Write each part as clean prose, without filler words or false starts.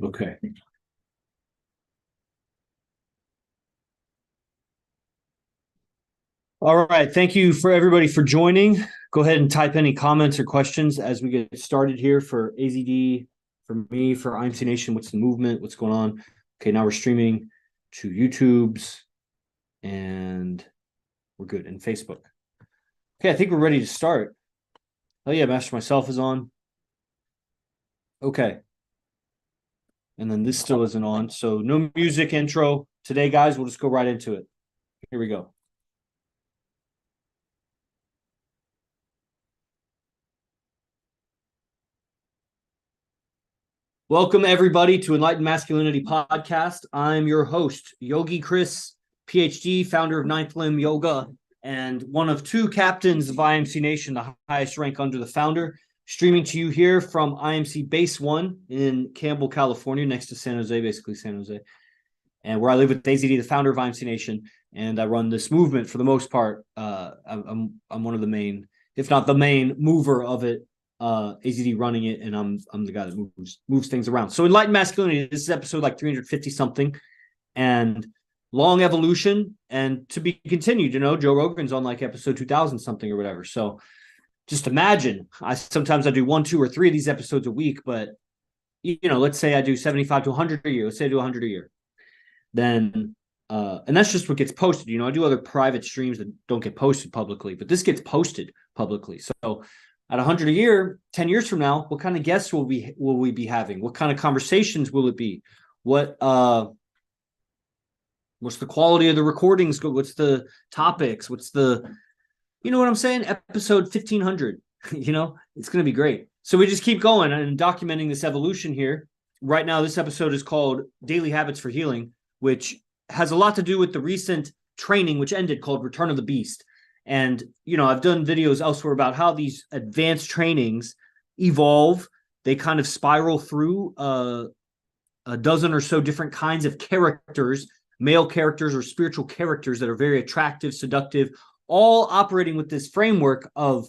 Okay. All right. Thank you for everybody for joining. Go ahead and type any comments or questions as we get started here for AZD, for me, for IMC Nation. What's the movement? What's going on? Okay, now we're streaming to YouTube's and we're good. And Facebook. Okay, I think we're ready to start. Oh yeah, Master Myself is on. Okay. And then this still isn't on. So no music intro today, guys. We'll just go right into it. Here we go. Welcome, everybody, to Enlightened Masculinity Podcast. I'm your host, Yogi Chris, PhD, founder of Ninth Limb Yoga, and one of two captains of IMC Nation, the highest rank under the founder, streaming to you here from IMC Base 1 in Campbell, California, next to San Jose, basically San Jose, and where I live with AZD, the founder of IMC Nation, and I run this movement for the most part. I'm one of the main, if not the main mover of it. AZD running it, and I'm the guy that moves things around. So Enlightened Masculinity, this is episode like 350 something, and long evolution, and to be continued. Joe Rogan's on like episode 2000 something or whatever. So just imagine, sometimes I do 1, 2, or 3 of these episodes a week, but let's say I do 75 to 100 a year. Let's say I do 100 a year, then and that's just what gets posted. I do other private streams that don't get posted publicly, but this gets posted publicly. So at 100 a year, 10 years from now, what kind of guests will we be having? What kind of conversations will it be? What's the quality of the recordings? What's the topics? What's the, what I'm saying? Episode 1500, it's going to be great. So we just keep going and documenting this evolution here. Right now, this episode is called Daily Habits for Healing, which has a lot to do with the recent training, which ended, called Return of the Beast. And, I've done videos elsewhere about how these advanced trainings evolve. They kind of spiral through a dozen or so different kinds of characters, male characters or spiritual characters that are very attractive, seductive, all operating with this framework of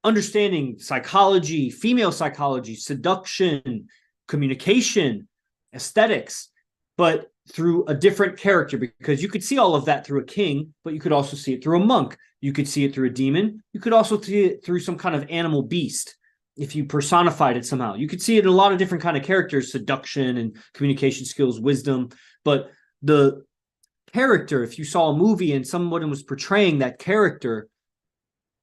understanding psychology, female psychology, seduction, communication, aesthetics, but through a different character, because you could see all of that through a king, but you could also see it through a monk. You could see it through a demon. You could also see it through some kind of animal beast if you personified it somehow. You could see it in a lot of different kind of characters, seduction and communication skills, wisdom. But the character, if you saw a movie and someone was portraying that character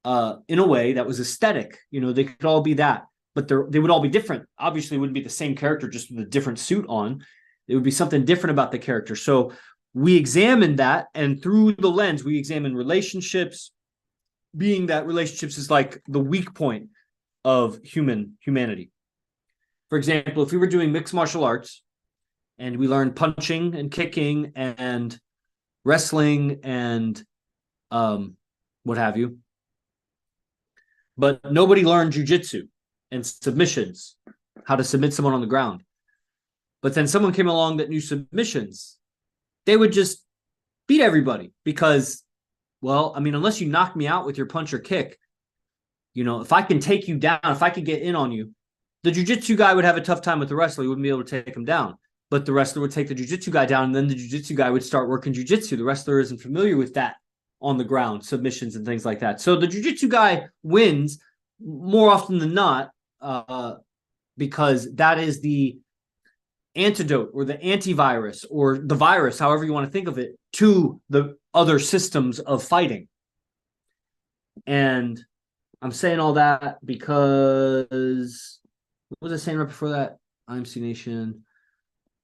in a way that was aesthetic, they could all be that, but they would all be different. Obviously, it wouldn't be the same character, just with a different suit on. It would be something different about the character. So we examine that, and through the lens, we examine relationships, being that relationships is like the weak point of humanity. For example, if we were doing mixed martial arts and we learned punching and kicking and wrestling and what have you, but nobody learned jujitsu and submissions, how to submit someone on the ground. But then someone came along that knew submissions, they would just beat everybody because, unless you knock me out with your punch or kick, if I can take you down, if I can get in on you, the jiu-jitsu guy would have a tough time with the wrestler. He wouldn't be able to take him down. But the wrestler would take the jiu-jitsu guy down, and then the jiu-jitsu guy would start working jiu-jitsu. The wrestler isn't familiar with that on the ground, submissions and things like that. So the jiu-jitsu guy wins more often than not because that is the antidote or the antivirus or the virus, however you want to think of it, to the other systems of fighting. And I'm saying all that because, what was I saying right before that? IMC Nation,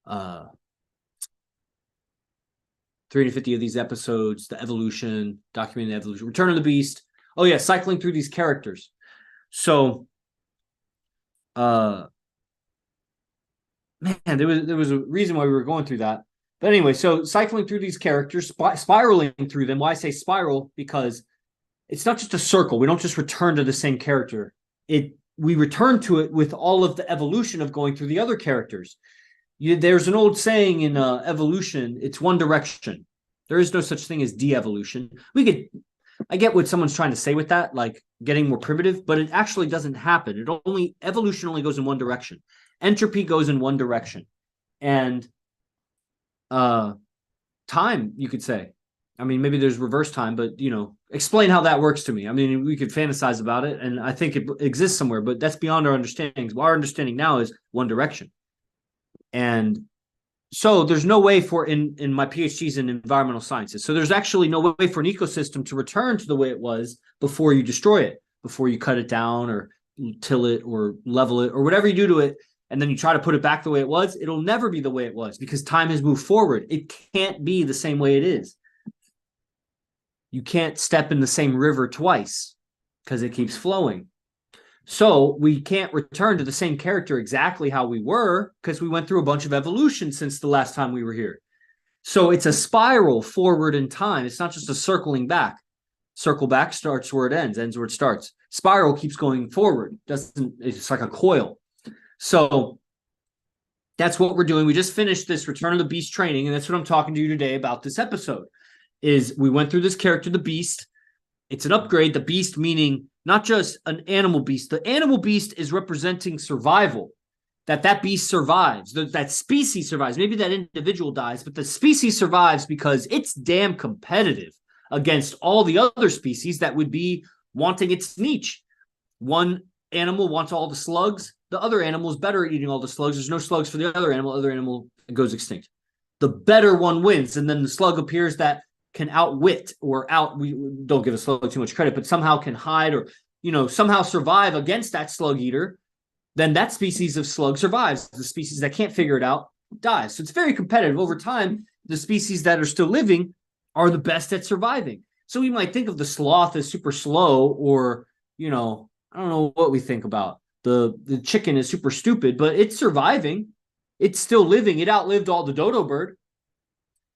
350 of these episodes, the evolution, documenting the evolution, Return of the Beast. Oh yeah, cycling through these characters. So man, there was a reason why we were going through that. But anyway, so cycling through these characters, spiraling through them. Why I say spiral? Because it's not just a circle. We don't just return to the same character. We return to it with all of the evolution of going through the other characters. There's an old saying in evolution, it's one direction. There is no such thing as de-evolution. I get what someone's trying to say with that, like getting more primitive, but it actually doesn't happen. Evolution only goes in one direction. Entropy goes in one direction. and time, you could say. I mean, maybe there's reverse time, but, explain how that works to me. I mean, we could fantasize about it, and I think it exists somewhere, but that's beyond our understanding. Our understanding now is one direction. And so there's no way for, in my PhDs in environmental sciences, so there's actually no way for an ecosystem to return to the way it was before you destroy it, before you cut it down or till it or level it or whatever you do to it, and then you try to put it back the way it was. It'll never be the way it was because time has moved forward. It can't be the same way it is. You can't step in the same river twice because it keeps flowing. So we can't return to the same character exactly how we were because we went through a bunch of evolution since the last time we were here. So it's a spiral forward in time. It's not just a circling back. Circle back starts where it ends where it starts. Spiral keeps going forward. It's like a coil. So that's what we're doing. We just finished this Return of the Beast training, and that's what I'm talking to you today about this episode. Is we went through this character, the beast. It's an upgrade, the beast meaning not just an animal beast. The animal beast is representing survival, that beast survives, that species survives. Maybe that individual dies, but the species survives because it's damn competitive against all the other species that would be wanting its niche. One animal wants all the slugs. The other animal is better at eating all the slugs. There's no slugs for the other animal goes extinct. The better one wins, and then the slug appears that can outwit or we don't give a slug too much credit, but somehow can hide or, somehow survive against that slug eater, then that species of slug survives. The species that can't figure it out dies. So it's very competitive. Over time, the species that are still living are the best at surviving. So we might think of the sloth as super slow, or, I don't know what we think about. The chicken is super stupid, but it's surviving. It's still living. It outlived all the dodo bird.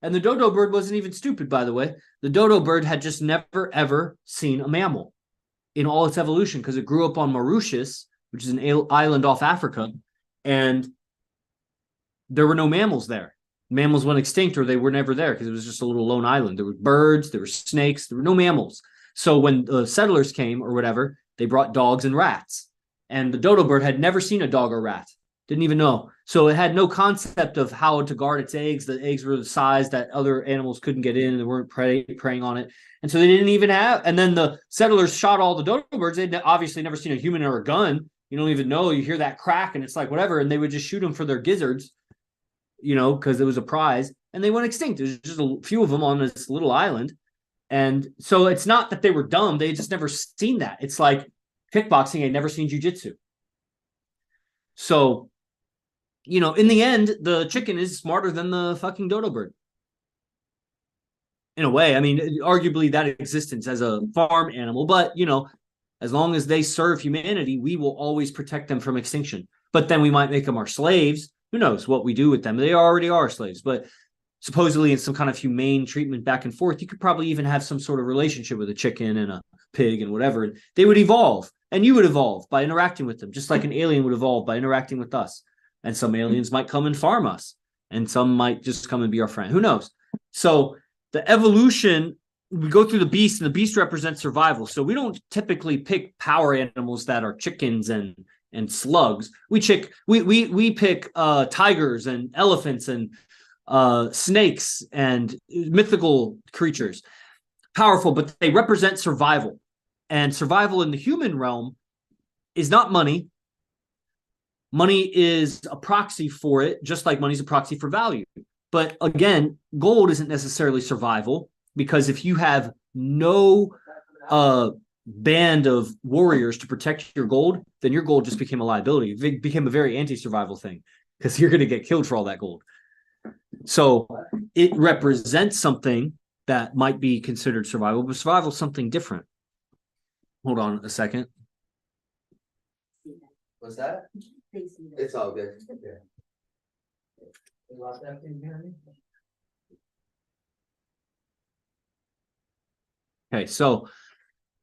And the dodo bird wasn't even stupid, by the way. The dodo bird had just never, ever seen a mammal in all its evolution because it grew up on Mauritius, which is an island off Africa, and there were no mammals there. Mammals went extinct or they were never there because it was just a little lone island. There were birds, there were snakes, there were no mammals. So when the settlers came or whatever, they brought dogs and rats. And the dodo bird had never seen a dog or rat. Didn't even know. So it had no concept of how to guard its eggs. The eggs were the size that other animals couldn't get in and they weren't preying on it. And so they didn't even have, and then the settlers shot all the dodo birds. They'd obviously never seen a human or a gun. You don't even know. You hear that crack and it's like whatever. And they would just shoot them for their gizzards, because it was a prize. And they went extinct. There's just a few of them on this little island. And so it's not that they were dumb. They just never seen that. It's like kickboxing. They'd never seen jujitsu. So, in the end, the chicken is smarter than the fucking dodo bird. In a way, I mean, arguably that existence as a farm animal, but, as long as they serve humanity, we will always protect them from extinction. But then we might make them our slaves. Who knows what we do with them? They already are slaves, but supposedly in some kind of humane treatment back and forth, you could probably even have some sort of relationship with a chicken and a pig and whatever. And they would evolve, and you would evolve by interacting with them, just like an alien would evolve by interacting with us. And some aliens might come and farm us, and some might just come and be our friend. Who knows? So the evolution, we go through the beast, and the beast represents survival. So we don't typically pick power animals that are chickens and slugs. We pick tigers and elephants and snakes and mythical creatures. Powerful, but they represent survival. And survival in the human realm is not money. Money is a proxy for it, just like money is a proxy for value. But again, gold isn't necessarily survival, because if you have no band of warriors to protect your gold, then your gold just became a liability. It became a very anti-survival thing because you're going to get killed for all that gold. So it represents something that might be considered survival, but survival is something different. Hold on a second. What's that? It's all good. Yeah. Okay, so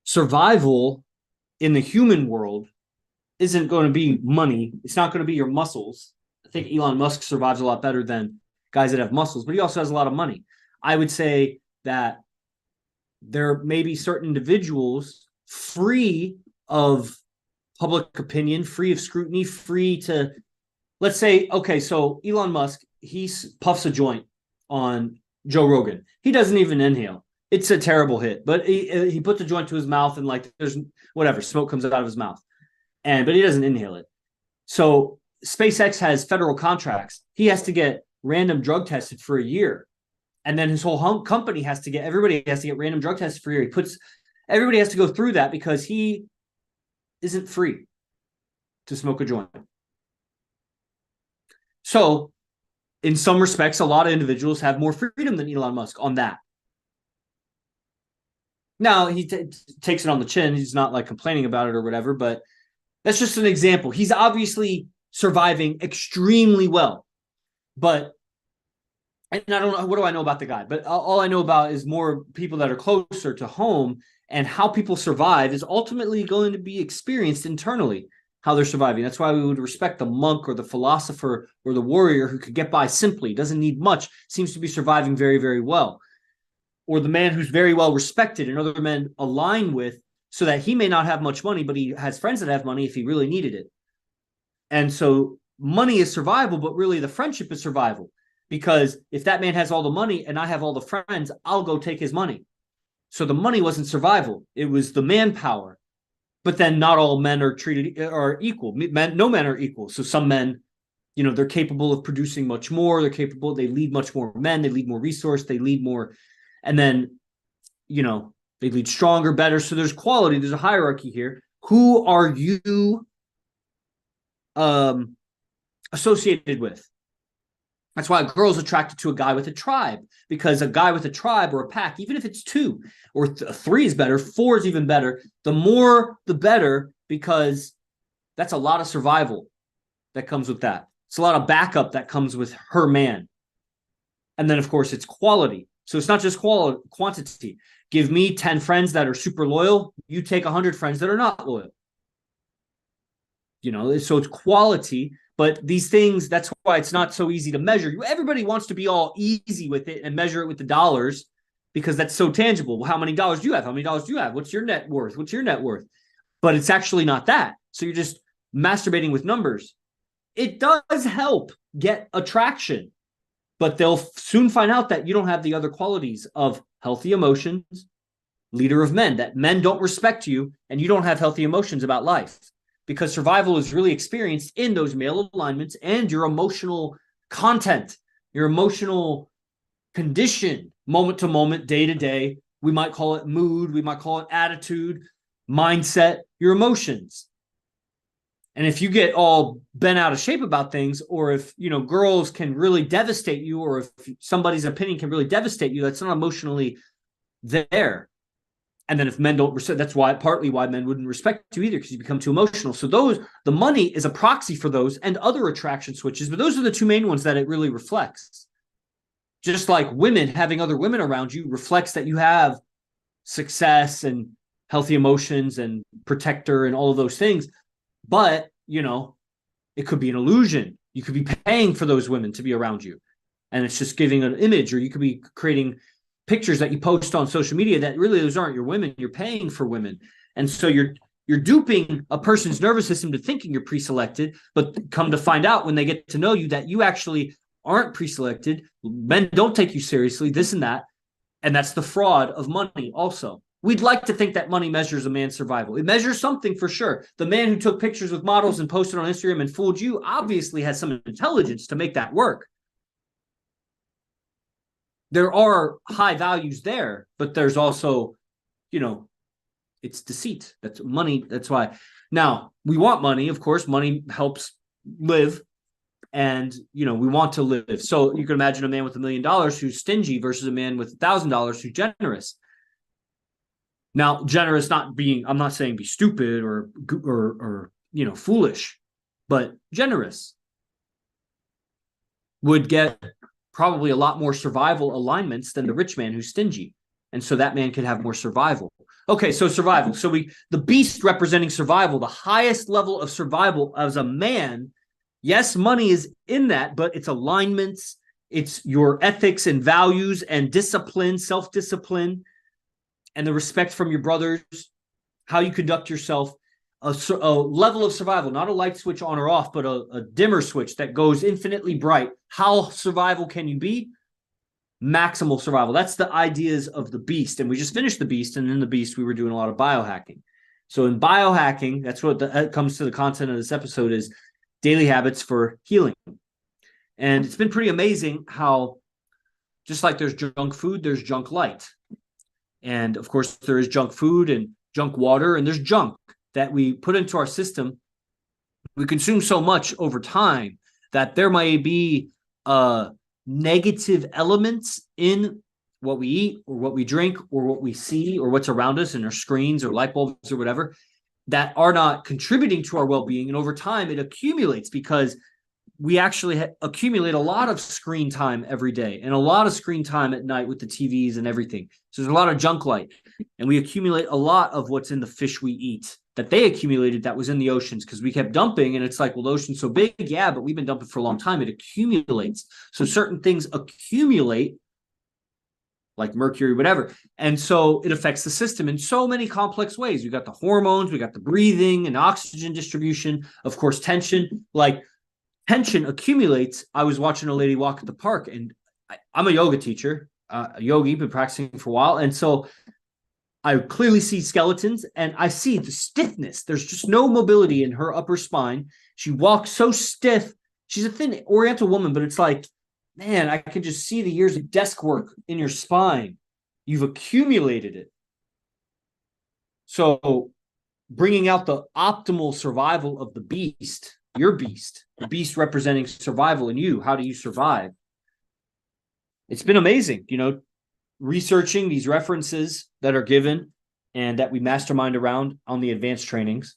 survival in the human world isn't going to be money. It's not going to be your muscles. I think Elon Musk survives a lot better than guys that have muscles, but he also has a lot of money. I would say that there may be certain individuals free of public opinion, free of scrutiny, free to, let's say, okay, so Elon Musk, puffs a joint on Joe Rogan. He doesn't even inhale. It's a terrible hit, but he puts the joint to his mouth and like there's whatever smoke comes out of his mouth, but he doesn't inhale it. So SpaceX has federal contracts. He has to get random drug tested for a year, and then his whole company has to get everybody has to get random drug tested for a year. Everybody has to go through that because he isn't free to smoke a joint. So, in some respects, a lot of individuals have more freedom than Elon Musk on that. Now, he takes it on the chin. He's not like complaining about it or whatever, but that's just an example. He's obviously surviving extremely well. But, and I don't know, what do I know about the guy? But all I know about is more people that are closer to home, and how people survive is ultimately going to be experienced internally, how they're surviving. That's why we would respect the monk or the philosopher or the warrior who could get by simply, doesn't need much, seems to be surviving very, very well. Or the man who's very well respected and other men align with, so that he may not have much money, but he has friends that have money if he really needed it. And so money is survival, but really the friendship is survival. Because if that man has all the money and I have all the friends, I'll go take his money. So the money wasn't survival. It was the manpower. But then not all men are equal. No men are equal. So some men, they're capable of producing much more. They lead much more men. They lead more resource. They lead more. And then, they lead stronger, better. So there's quality. There's a hierarchy here. Who are you associated with? That's why a girl's attracted to a guy with a tribe, because a guy with a tribe or a pack, even if it's 2 or 3 is better, 4 is even better. The more, the better, because that's a lot of survival that comes with that. It's a lot of backup that comes with her man. And then, of course, it's quality. So it's not just quantity. Give me 10 friends that are super loyal. You take 100 friends that are not loyal. So it's quality. But these things, that's why it's not so easy to measure. Everybody wants to be all easy with it and measure it with the dollars because that's so tangible. Well, how many dollars do you have? How many dollars do you have? What's your net worth? What's your net worth? But it's actually not that. So you're just masturbating with numbers. It does help get attraction, but they'll soon find out that you don't have the other qualities of healthy emotions, leader of men, that men don't respect you and you don't have healthy emotions about life. Because survival is really experienced in those male alignments and your emotional content, your emotional condition, moment to moment, day to day. We might call it mood. We might call it attitude, mindset, your emotions. And if you get all bent out of shape about things, or if, girls can really devastate you, or if somebody's opinion can really devastate you, that's not emotionally there. And then if men don't respect, that's partly why men wouldn't respect you either, because you become too emotional. So the money is a proxy for those and other attraction switches, but those are the 2 main ones that it really reflects. Just like women, having other women around you reflects that you have success and healthy emotions and protector and all of those things. But, it could be an illusion. You could be paying for those women to be around you. And it's just giving an image, or you could be creating pictures that you post on social media that really those aren't your women. You're paying for women. And so you're duping a person's nervous system to thinking you're pre-selected, but come to find out when they get to know you that you actually aren't pre-selected. Men don't take you seriously, this and that. And that's the fraud of money also. We'd like to think that money measures a man's survival. It measures something for sure. The man who took pictures with models and posted on Instagram and fooled you obviously has some intelligence to make that work. There are high values there, but there's also, it's deceit. That's money. That's why. Now, we want money. Of course, money helps live. And, we want to live. So you can imagine a man with $1 million who's stingy versus a man with $1,000 who's generous. Now, generous I'm not saying be stupid or foolish, but generous would get probably a lot more survival alignments than the rich man who's stingy. And so that man could have more survival. Okay, so survival. So the beast representing survival, the highest level of survival as a man. Yes, money is in that, but it's alignments, it's your ethics and values and discipline, self-discipline, and the respect from your brothers, how you conduct yourself. a level of survival, not a light switch on or off, but a dimmer switch that goes infinitely bright. How survival can you be? Maximal survival. That's the ideas of the beast. And we just finished the beast. And in the beast, we were doing a lot of biohacking. So in biohacking, that's what comes to the content of this episode is daily habits for healing. And it's been pretty amazing how just like there's junk food, there's junk light. And of course, there is junk food and junk water, and there's junk that we put into our system. We consume so much over time that there may be negative elements in what we eat or what we drink or what we see or what's around us in our screens or light bulbs or whatever that are not contributing to our well-being. And over time, it accumulates because we actually accumulate a lot of screen time every day and a lot of screen time at night with the TVs and everything. So there's a lot of junk light, and we accumulate a lot of what's in the fish we eat that they accumulated that was in the oceans because we kept dumping. And it's like, well, the ocean's so big. Yeah, but we've been dumping for a long time. It accumulates. So certain things accumulate like mercury, whatever. And so it affects the system in so many complex ways. We got the hormones, we got the breathing and oxygen distribution, of course, tension. Like tension accumulates. I was watching a lady walk at the park, and I'm a yoga teacher, a yogi, been practicing for a while. And so I clearly see skeletons, and I see the stiffness. There's just no mobility in her upper spine. She walks so stiff. She's a thin Oriental woman, but it's like, man, I can just see the years of desk work in your spine. You've accumulated it. So bringing out the optimal survival of the beast, your beast, the beast representing survival in you. How do you survive? It's been amazing, researching these references that are given and that we mastermind around on the advanced trainings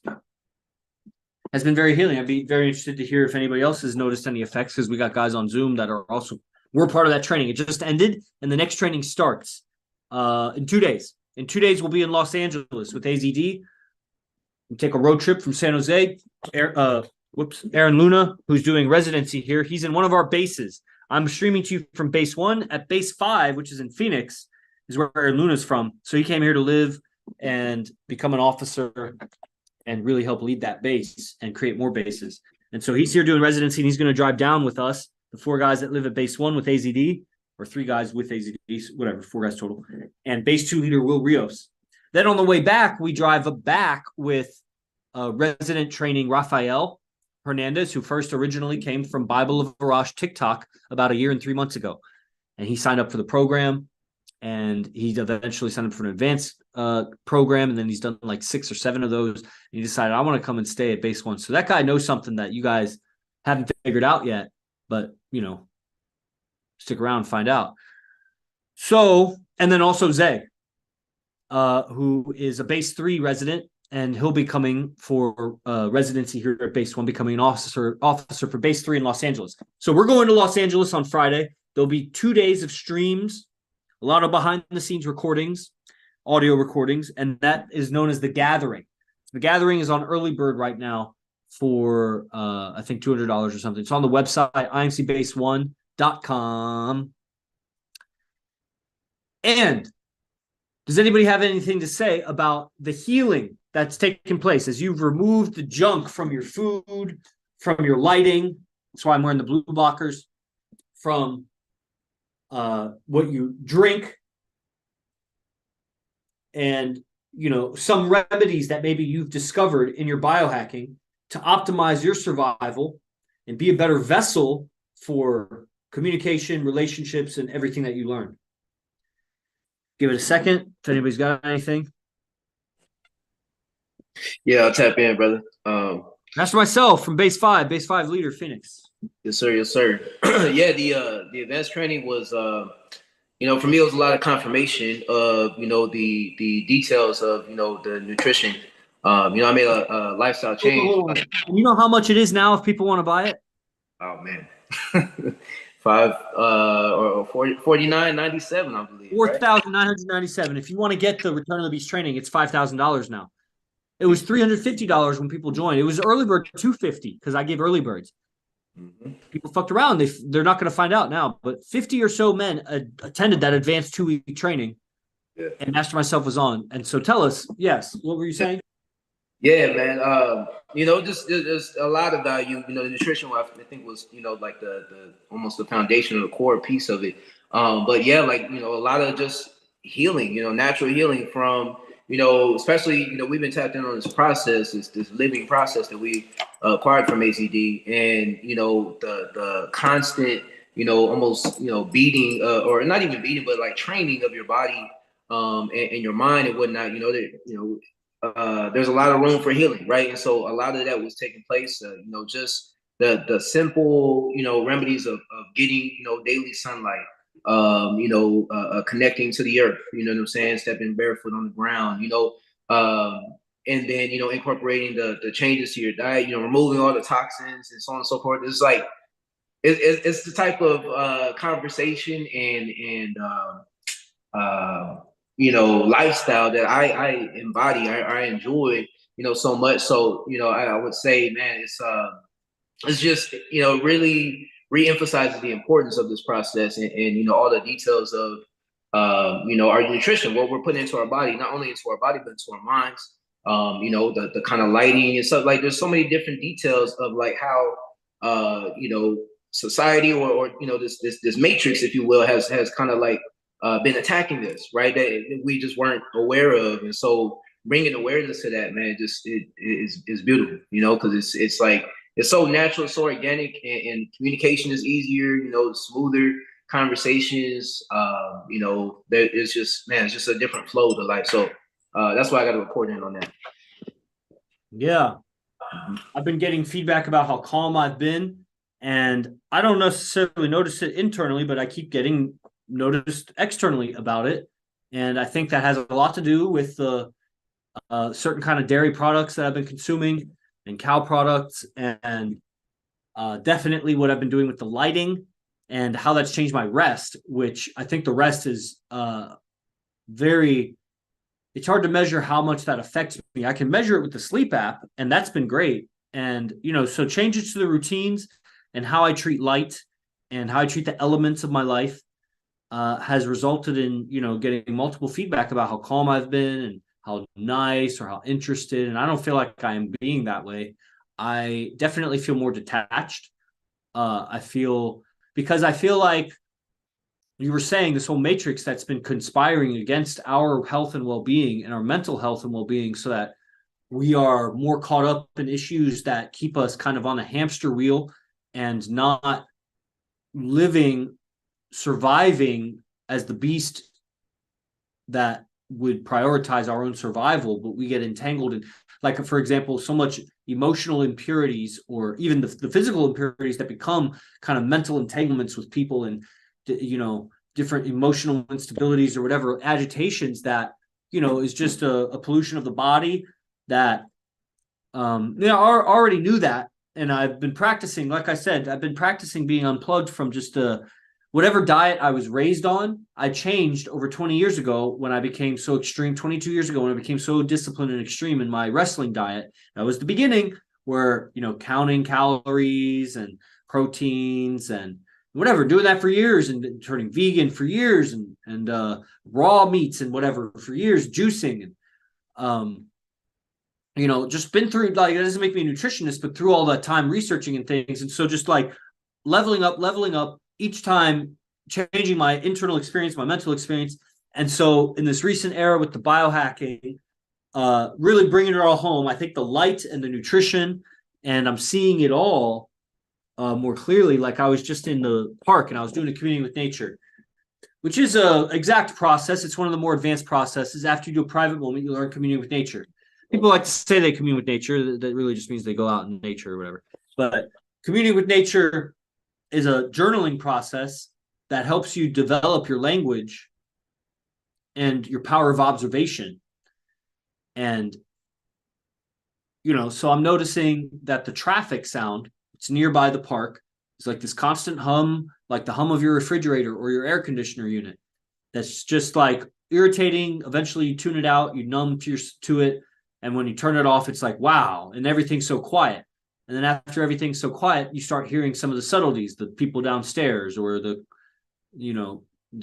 has been very healing. I'd be very interested to hear if anybody else has noticed any effects, because we got guys on Zoom that are also, we're part of that training. It just ended, and the next training starts in 2 days. In 2 days, we'll be in Los Angeles with AZD. We take a road trip from San Jose. Aaron Luna, who's doing residency here, he's in one of our bases. I'm streaming to you from base 1. At base 5, which is in Phoenix, is where Aaron Luna's from. So he came here to live and become an officer and really help lead that base and create more bases. And so he's here doing residency, and he's going to drive down with us, the 4 guys that live at base 1 with AZD, or 3 guys with AZD, whatever, 4 guys total, and base 2 leader Will Rios. Then on the way back, we drive back with resident training Rafael Hernandez, who first originally came from Bible of Arash TikTok about 1 year and 3 months ago. And he signed up for the program, and he eventually signed up for an advanced program, and then he's done like 6 or 7 of those. And he decided, I want to come and stay at base 1. So that guy knows something that you guys haven't figured out yet, but, stick around and find out. So, and then also Zay, who is a base 3 resident, and he'll be coming for residency here at base 1, becoming an officer for base 3 in Los Angeles. So we're going to Los Angeles on Friday. There'll be 2 days of streams, a lot of behind-the-scenes recordings, audio recordings, and that is known as The Gathering. The Gathering is on early bird right now for, I think, $200 or something. It's on the website, imcbase1.com. And does anybody have anything to say about the healing that's taking place as you've removed the junk from your food, from your lighting? That's why I'm wearing the blue blockers. From what you drink, and some remedies that maybe you've discovered in your biohacking to optimize your survival and be a better vessel for communication, relationships, and everything that you learned. Give it a second if anybody's got anything. Yeah, I'll tap in, brother. That's for myself from base 5 leader, Phoenix. Yes, sir. Yes, sir. Yeah, the advanced training was, for me, it was a lot of confirmation of, the details of, the nutrition. I made a lifestyle change. You know how much it is now if people want to buy it? Oh man, or 49.97, I believe. $4,997. If you want to get the Return of the Beast training, it's $5,000 now. It was $350 when people joined. It was early bird $250 because I gave early birds. Mm-hmm. People fucked around. They're not going to find out now. But 50 or so men attended that advanced 2-week training, and Master myself was on. And so tell us, yes, what were you saying? Yeah, man. Just a lot of value. The nutrition, I think, was like the almost the foundation or the core piece of it. But yeah, like a lot of just healing. Natural healing from especially we've been tapped in on this process, this living process that we acquired from ACD, and the constant almost beating or not even beating, but like training of your body and your mind and whatnot. There's a lot of room for healing, right? And so a lot of that was taking place. Just the simple, remedies of getting, daily sunlight, connecting to the earth. You know what I'm saying? Stepping barefoot on the ground. And then incorporating the changes to your diet. Removing all the toxins and so on and so forth. It's like it's the type of conversation and lifestyle that I embody. I enjoy, so much. So, I would say, man, it's just, really re-emphasizes the importance of this process and all the details of, our nutrition, what we're putting into our body, not only into our body, but into our minds. The kind of lighting and stuff. Like, there's so many different details of like how, society or this matrix, if you will, has kind of like been attacking this, right? That we just weren't aware of, and so bringing awareness to that, man, just it is beautiful, because it's like it's so natural, so organic, and communication is easier, smoother conversations. There is just man, it's just a different flow to life. So that's why I got to report in on that. Yeah, I've been getting feedback about how calm I've been, and I don't necessarily notice it internally, but I keep getting noticed externally about it. And I think that has a lot to do with the certain kind of dairy products that I've been consuming and cow products, and definitely what I've been doing with the lighting and how that's changed my rest, which I think the rest is very, it's hard to measure how much that affects me. I can measure it with the sleep app, and that's been great. And, so changes to the routines and how I treat light and how I treat the elements of my life has resulted in, getting multiple feedback about how calm I've been and how nice or how interested. And I don't feel like I am being that way. I definitely feel more detached. I feel like you were saying this whole matrix that's been conspiring against our health and well-being and our mental health and well-being, so that we are more caught up in issues that keep us kind of on a hamster wheel and not surviving as the beast that would prioritize our own survival, but we get entangled in, like, for example, so much emotional impurities, or even the physical impurities that become kind of mental entanglements with people, and different emotional instabilities or whatever agitations that is just a pollution of the body that I already knew that. And I've been practicing, like I said, I've been practicing being unplugged from just whatever diet I was raised on. I changed over 20 years ago when I became so extreme, 22 years ago when I became so disciplined and extreme in my wrestling diet. That was the beginning, where, counting calories and proteins and whatever, doing that for years, and turning vegan for years, and raw meats and whatever for years, juicing, and just been through, like, it doesn't make me a nutritionist, but through all that time researching and things. And so just like leveling up each time, changing my internal experience, my mental experience. And so in this recent era with the biohacking, really bringing it all home, I think the light and the nutrition, and I'm seeing it all more clearly. Like, I was just in the park and I was doing a communing with nature, which is a exact process. It's one of the more advanced processes. After you do a private moment, you learn communing with nature. People like to say they commune with nature. That really just means they go out in nature or whatever. But communing with nature is a journaling process that helps you develop your language and your power of observation. And, so I'm noticing that the traffic sound, it's nearby the park, it's like this constant hum, like the hum of your refrigerator or your air conditioner unit. That's just like irritating. Eventually you tune it out, you numb to it. And when you turn it off, it's like, wow, and everything's so quiet. And then after everything's so quiet, you start hearing some of the subtleties, the people downstairs, or the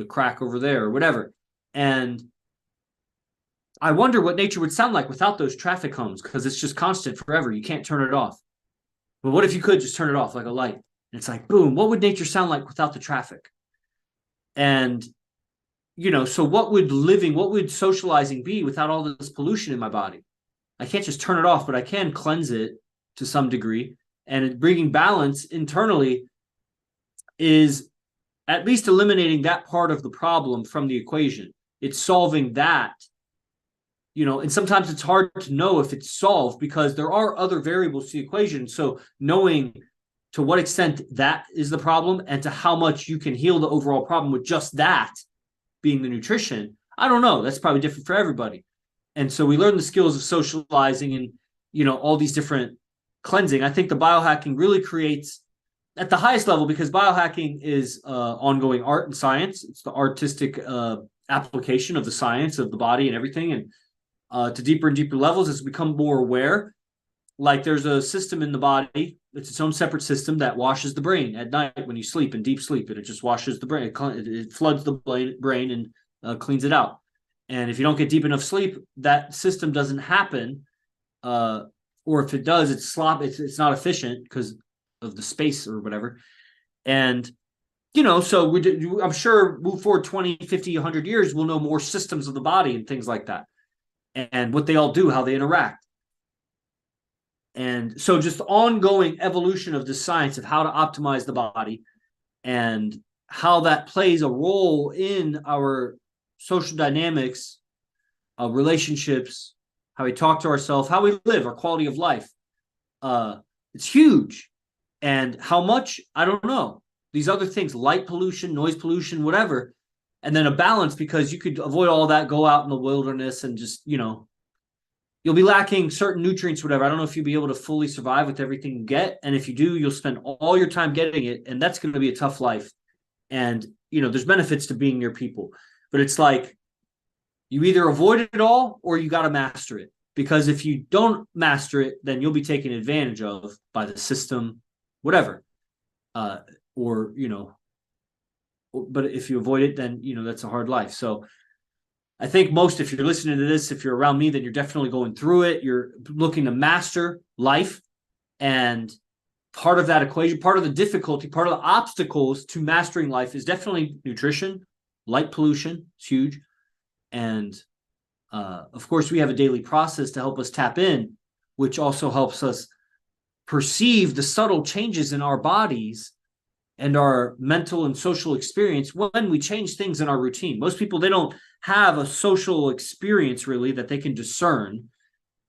crack over there, or whatever. And I wonder what nature would sound like without those traffic cones, because it's just constant forever. You can't turn it off. But what if you could just turn it off like a light? And it's like, boom, what would nature sound like without the traffic? And, so what would socializing be without all this pollution in my body? I can't just turn it off, but I can cleanse it to some degree. And bringing balance internally is at least eliminating that part of the problem from the equation. It's solving that, and sometimes it's hard to know if it's solved because there are other variables to the equation. So knowing to what extent that is the problem and to how much you can heal the overall problem with just that being the nutrition, I don't know. That's probably different for everybody. And so we learn the skills of socializing and, all these different cleansing. I think the biohacking really creates at the highest level, because biohacking is ongoing art and science. It's the artistic application of the science of the body and everything. And to deeper and deeper levels, as we become more aware, like there's a system in the body. It's its own separate system that washes the brain at night when you sleep in deep sleep. And it just washes the brain. It floods the brain and cleans it out. And if you don't get deep enough sleep, that system doesn't happen. Or if it does, it's it's not efficient because of the space or whatever. And, so I'm sure move forward 20, 50, 100 years, we'll know more systems of the body and things like that. And what they all do, how they interact. And so just ongoing evolution of the science of how to optimize the body and how that plays a role in our social dynamics, relationships, how we talk to ourselves, how we live, our quality of life. It's huge. And how much, I don't know. These other things, light pollution, noise pollution, whatever. And then a balance, because you could avoid all that, go out in the wilderness and just, you'll be lacking certain nutrients, whatever. I don't know if you'll be able to fully survive with everything you get. And if you do, you'll spend all your time getting it. And that's going to be a tough life. And, there's benefits to being near people. But it's like you either avoid it all or you got to master it. Because if you don't master it, then you'll be taken advantage of by the system, whatever. But if you avoid it, then, that's a hard life. So I think if you're listening to this, if you're around me, then you're definitely going through it. You're looking to master life. And part of that equation, part of the difficulty, part of the obstacles to mastering life is definitely nutrition. Light pollution is huge. And of course, we have a daily process to help us tap in, which also helps us perceive the subtle changes in our bodies and our mental and social experience when we change things in our routine. Most people, they don't have a social experience really that they can discern.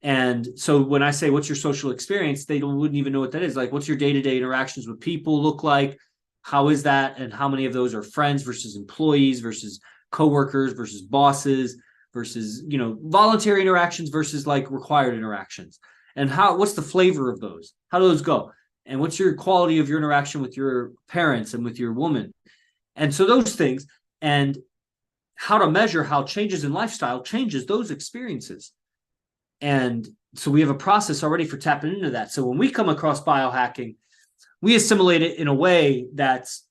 And so when I say, what's your social experience? They wouldn't even know what that is. Like, what's your day-to-day interactions with people look like? How is that? And how many of those are friends versus employees versus coworkers versus bosses versus, voluntary interactions versus like required interactions? And what's the flavor of those? How do those go? And what's your quality of your interaction with your parents and with your woman? And so those things, and how to measure how changes in lifestyle changes those experiences. And so we have a process already for tapping into that. So when we come across biohacking, we assimilate it in a way that's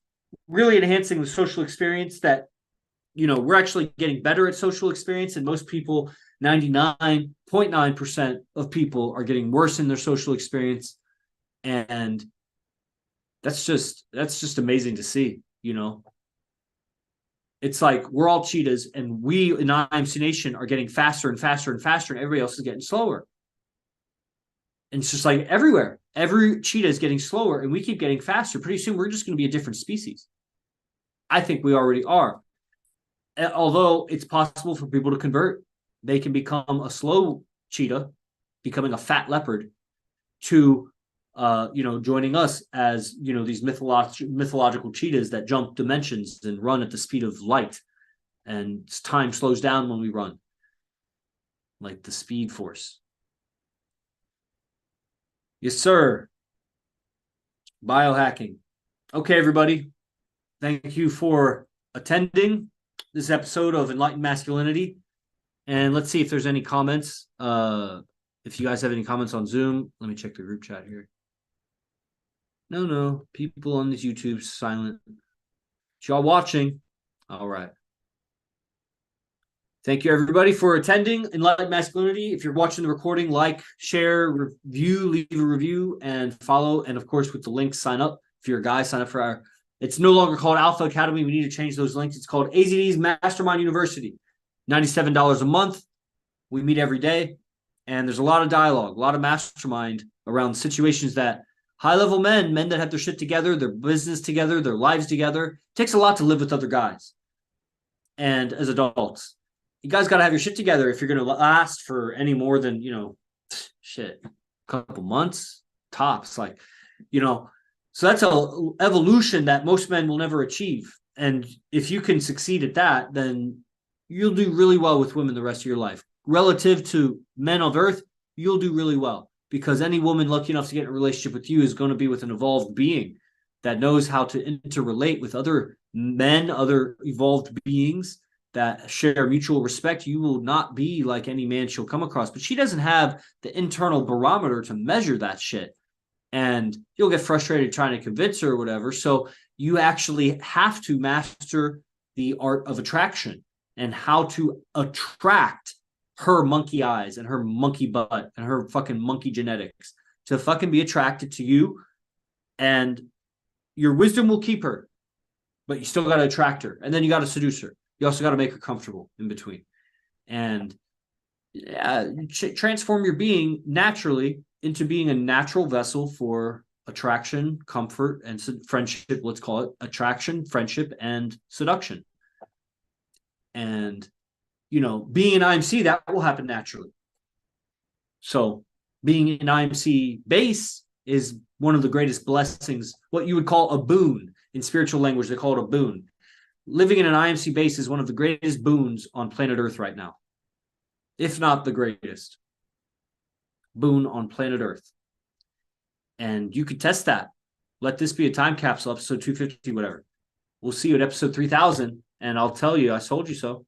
really enhancing the social experience that, we're actually getting better at social experience. And most people, 99.9% of people are getting worse in their social experience. And that's just amazing to see, It's like we're all cheetahs and we in IMC Nation are getting faster and faster and faster, and everybody else is getting slower. And it's just like everywhere. Every cheetah is getting slower and we keep getting faster. Pretty soon we're just going to be a different species. I think we already are. Although it's possible for people to convert. They can become a slow cheetah, becoming a fat leopard, to joining us as, these mythological cheetahs that jump dimensions and run at the speed of light. And time slows down when we run, like the speed force. Yes, sir. Biohacking. Okay, everybody. Thank you for attending this episode of Enlightened Masculinity. And let's see if there's any comments. If you guys have any comments on Zoom, let me check the group chat here. No. People on this YouTube silent. Y'all watching? All right. Thank you, everybody, for attending Enlightened Masculinity. If you're watching the recording, like, share, review, leave a review, and follow. And, of course, with the links, sign up. If you're a guy, sign up for our – it's no longer called Alpha Academy. We need to change those links. It's called AZD's Mastermind University, $97 a month. We meet every day, and there's a lot of dialogue, a lot of mastermind around situations that high-level men that have their shit together, their business together, their lives together. It takes a lot to live with other guys and as adults. You guys got to have your shit together if you're going to last for any more than, a couple months tops. So that's a evolution that most men will never achieve. And if you can succeed at that, then you'll do really well with women the rest of your life. Relative to men of earth, you'll do really well, because any woman lucky enough to get in a relationship with you is going to be with an evolved being that knows how to interrelate with other men, other evolved beings that share mutual respect. You will not be like any man she'll come across, but she doesn't have the internal barometer to measure that shit. And you'll get frustrated trying to convince her or whatever. So you actually have to master the art of attraction and how to attract her monkey eyes and her monkey butt and her fucking monkey genetics to fucking be attracted to you. And your wisdom will keep her, but you still got to attract her. And then you got to seduce her. You also got to make her comfortable in between. And transform your being naturally into being a natural vessel for attraction, comfort, and friendship. Let's call it attraction, friendship, and seduction. And, being an IMC, that will happen naturally. So being an IMC base is one of the greatest blessings, what you would call a boon. In spiritual language, they call it a boon. Living in an IMC base is one of the greatest boons on planet Earth right now, if not the greatest boon on planet Earth. And you could test that. Let this be a time capsule, episode 250, whatever. We'll see you at episode 3000, and I'll tell you, I told you so.